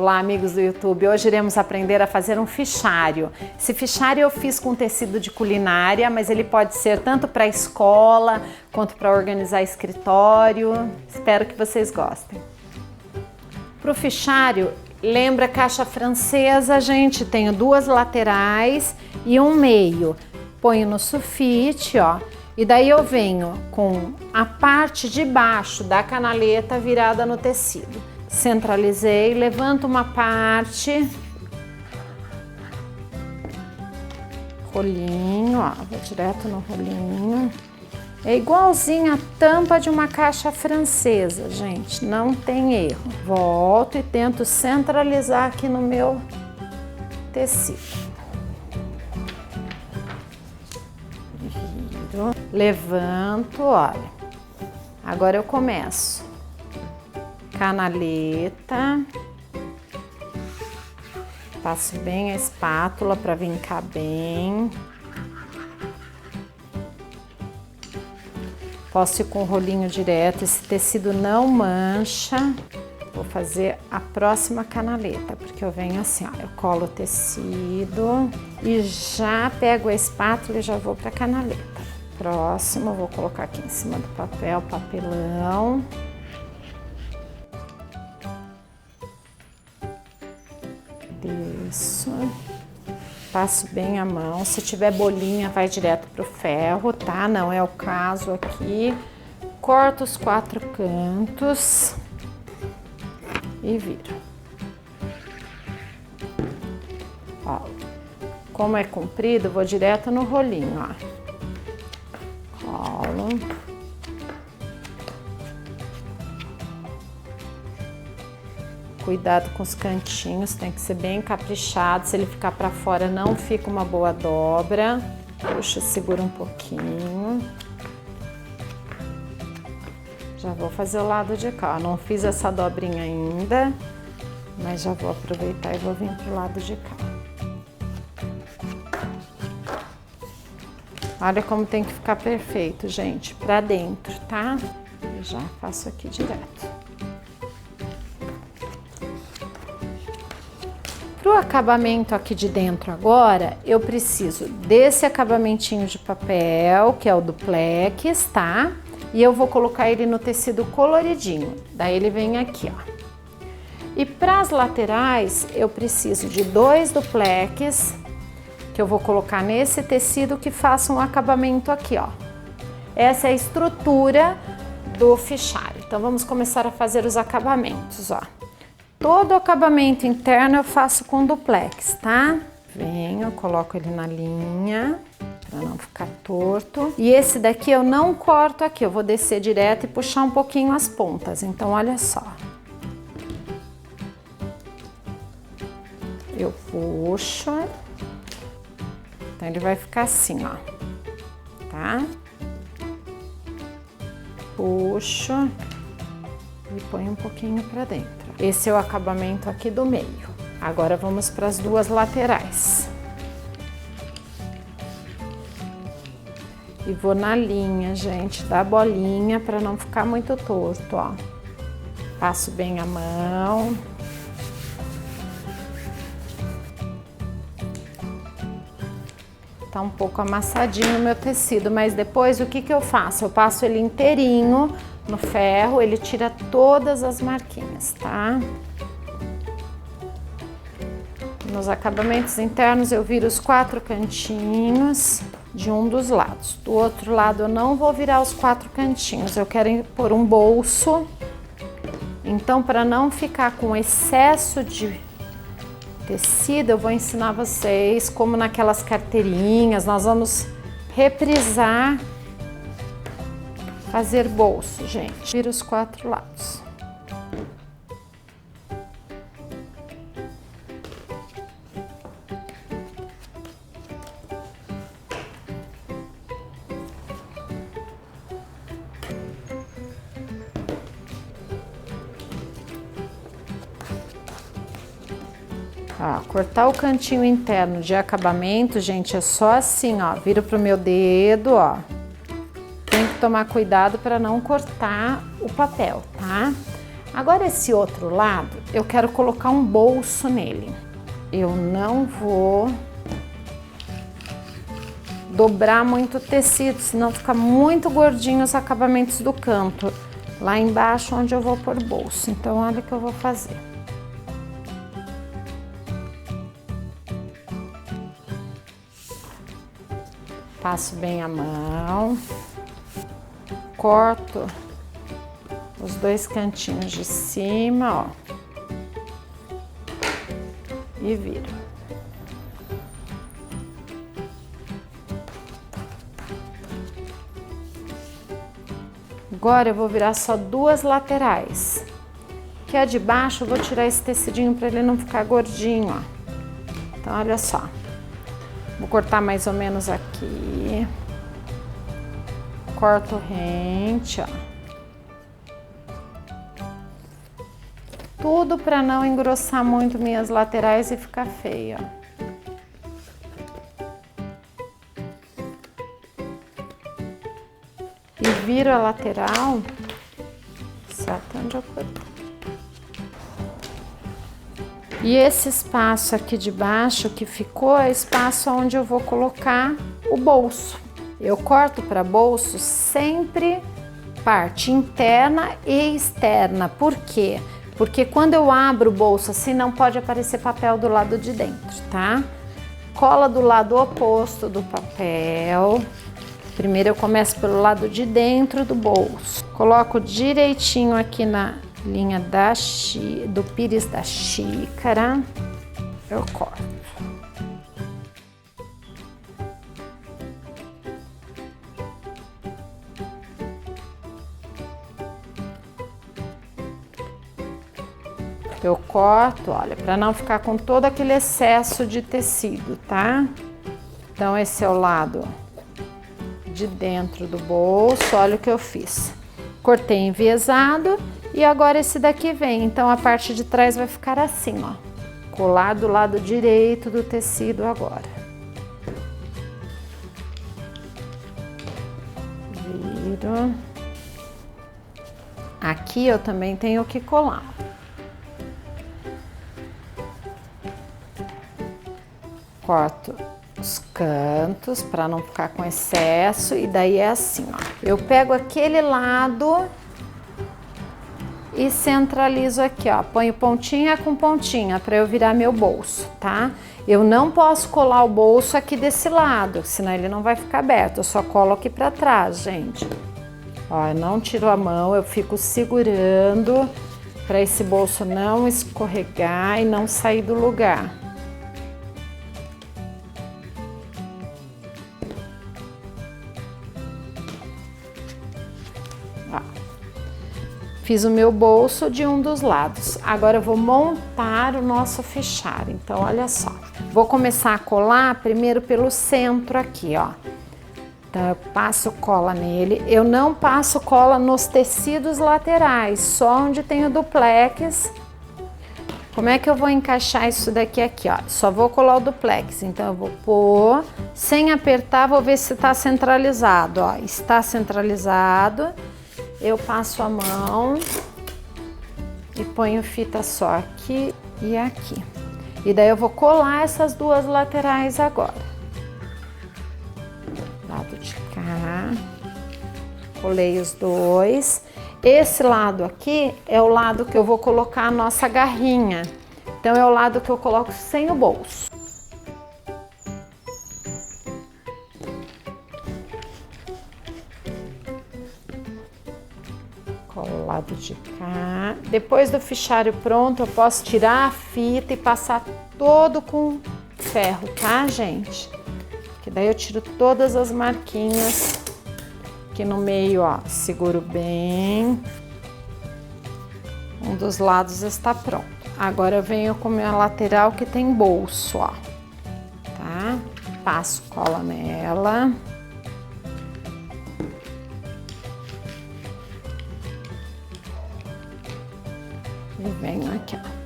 Olá, amigos do YouTube. Hoje iremos aprender a fazer um fichário. Esse fichário eu fiz com tecido de culinária, mas ele pode ser tanto para escola quanto para organizar escritório. Espero que vocês gostem. Para o fichário, lembra a caixa francesa, gente? Tenho duas laterais e um meio. Ponho no sulfite, ó. E daí eu venho com a parte de baixo da canaleta virada no tecido. Centralizei, levanto uma parte, rolinho, ó, vou direto no rolinho. É igualzinho a tampa de uma caixa francesa, gente, não tem erro. Volto e tento centralizar aqui no meu tecido. Viro, levanto, olha. Agora eu começo. Canaleta, passo bem a espátula para vincar bem. Posso ir com o rolinho direto, esse tecido não mancha. Vou fazer a próxima canaleta, porque eu venho assim, ó, eu colo o tecido e já pego a espátula e já vou para a canaleta. Próximo, vou colocar aqui em cima do papel, papelão. Isso, passo bem a mão, se tiver bolinha vai direto pro ferro, tá? Não é o caso aqui. Corto os 4 cantos e viro. Ó, como é comprido, vou direto no rolinho, ó. Colo. Cuidado com os cantinhos, tem que ser bem caprichado. Se ele ficar para fora, não fica uma boa dobra. Puxa, segura um pouquinho. Já vou fazer o lado de cá. Não fiz essa dobrinha ainda, mas já vou aproveitar e vou vir pro lado de cá. Olha como tem que ficar perfeito, gente, para dentro, tá? Eu já faço aqui direto. Para o acabamento aqui de dentro agora, eu preciso desse acabamentinho de papel, que é o duplex, tá? E eu vou colocar ele no tecido coloridinho, daí ele vem aqui, ó. E para as laterais, eu preciso de 2 duplex, que eu vou colocar nesse tecido que faça um acabamento aqui, ó. Essa é a estrutura do fichário. Então, vamos começar a fazer os acabamentos, ó. Todo o acabamento interno eu faço com duplex, tá? Venho, coloco ele na linha, para não ficar torto. E esse daqui eu não corto aqui, eu vou descer direto e puxar um pouquinho as pontas. Então, olha só. Eu puxo. Então, ele vai ficar assim, ó. Tá? Puxo e ponho um pouquinho para dentro. Esse é o acabamento aqui do meio. Agora vamos para as duas laterais. E vou na linha, gente, da bolinha para não ficar muito torto, ó. Passo bem a mão. Tá um pouco amassadinho o meu tecido, mas depois o que eu faço? Eu passo ele inteirinho no ferro, ele tira todas as marquinhas, tá? Nos acabamentos internos eu viro os 4 cantinhos de um dos lados. Do outro lado eu não vou virar os 4 cantinhos, eu quero pôr um bolso. Então, para não ficar com excesso de tecido, eu vou ensinar vocês como naquelas carteirinhas, nós vamos reprisar fazer bolso, gente. Vira os 4 lados. Ó, cortar o cantinho interno de acabamento, gente, é só assim, ó. Viro pro meu dedo, ó. Tem que tomar cuidado para não cortar o papel, tá? Agora esse outro lado, eu quero colocar um bolso nele. Eu não vou dobrar muito o tecido, senão fica muito gordinho os acabamentos do canto. Lá embaixo onde eu vou pôr bolso. Então olha o que eu vou fazer. Passo bem a mão. Corto os dois cantinhos de cima, ó. E viro. Agora eu vou virar só duas laterais. Que a de baixo eu vou tirar esse tecidinho para ele não ficar gordinho, ó. Então olha só. Vou cortar mais ou menos aqui. Corto rente, ó. Tudo para não engrossar muito minhas laterais e ficar feio, ó. E viro a lateral, certo onde eu corto. E esse espaço aqui de baixo que ficou é o espaço onde eu vou colocar o bolso. Eu corto para bolso sempre parte interna e externa. Por quê? Porque quando eu abro o bolso assim, não pode aparecer papel do lado de dentro, tá? Cola do lado oposto do papel. Primeiro eu começo pelo lado de dentro do bolso. Coloco direitinho aqui na linha do pires da xícara. Eu corto. Eu corto, olha, para não ficar com todo aquele excesso de tecido, tá? Então esse é o lado de dentro do bolso, olha o que eu fiz. Cortei enviesado e agora esse daqui vem, então a parte de trás vai ficar assim, ó. Colar do lado direito do tecido agora. Viro. Aqui eu também tenho que colar. Corto os cantos para não ficar com excesso e daí é assim, ó. Eu pego aquele lado e centralizo aqui, ó. Ponho pontinha com pontinha para eu virar meu bolso, tá? Eu não posso colar o bolso aqui desse lado, senão ele não vai ficar aberto. Eu só colo aqui para trás, gente. Ó, eu não tiro a mão, eu fico segurando para esse bolso não escorregar e não sair do lugar. Fiz o meu bolso de um dos lados. Agora eu vou montar o nosso fichário. Então, olha só. Vou começar a colar primeiro pelo centro aqui, ó. Então, eu passo cola nele. Eu não passo cola nos tecidos laterais, só onde tem o duplex. Como é que eu vou encaixar isso daqui aqui, ó? Só vou colar o duplex. Então, eu vou pôr, sem apertar, vou ver se tá centralizado, ó. Está centralizado. Eu passo a mão e ponho fita só aqui e aqui. E daí eu vou colar essas duas laterais agora. Lado de cá. Colei os dois. Esse lado aqui é o lado que eu vou colocar a nossa garrinha. Então é o lado que eu coloco sem o bolso. Colo o lado de cá. Depois do fichário pronto, eu posso tirar a fita e passar todo com ferro, tá, gente? Que daí eu tiro todas as marquinhas. Aqui no meio, ó, seguro bem. Um dos lados está pronto. Agora eu venho com a minha lateral que tem bolso, ó. Tá? Passo cola nela. E venho aqui, ó.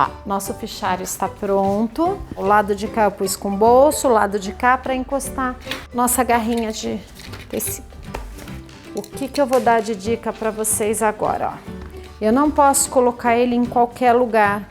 Ó, nosso fichário está pronto. O lado de cá eu pus com bolso, o lado de cá para encostar nossa garrinha de tecido. O que eu vou dar de dica para vocês agora, ó? Eu não posso colocar ele em qualquer lugar,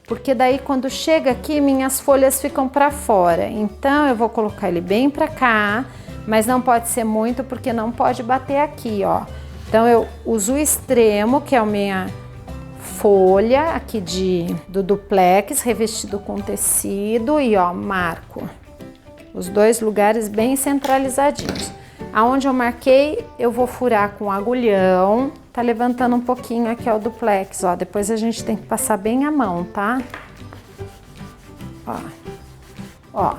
porque daí quando chega aqui minhas folhas ficam para fora. Então eu vou colocar ele bem para cá, mas não pode ser muito porque não pode bater aqui, ó. Então eu uso o extremo, que é a minha folha aqui do duplex revestido com tecido, e ó, marco os dois lugares bem centralizadinhos. Aonde eu marquei, eu vou furar com agulhão. Tá levantando um pouquinho aqui, ó, o duplex, ó. Depois a gente tem que passar bem a mão, tá? Ó. Ó.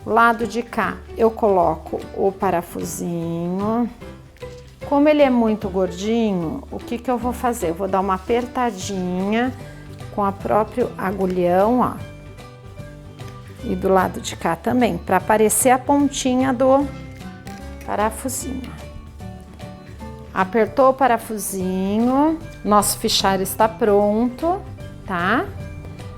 O lado de cá, eu coloco o parafusinho. Como ele é muito gordinho, o que eu vou fazer? Eu vou dar uma apertadinha com o próprio agulhão, ó. E do lado de cá também, para aparecer a pontinha do parafusinho. Apertou o parafusinho, nosso fichário está pronto, tá?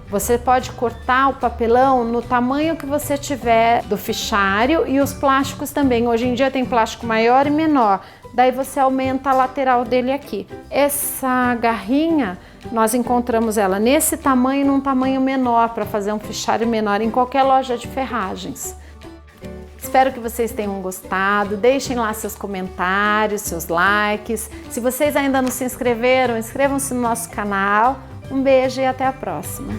Você pode cortar o papelão no tamanho que você tiver do fichário e os plásticos também. Hoje em dia tem plástico maior e menor, daí você aumenta a lateral dele aqui. Essa garrinha, nós encontramos ela nesse tamanho e num tamanho menor, para fazer um fichário menor em qualquer loja de ferragens. Espero que vocês tenham gostado, deixem lá seus comentários, seus likes. Se vocês ainda não se inscreveram, inscrevam-se no nosso canal. Um beijo e até a próxima!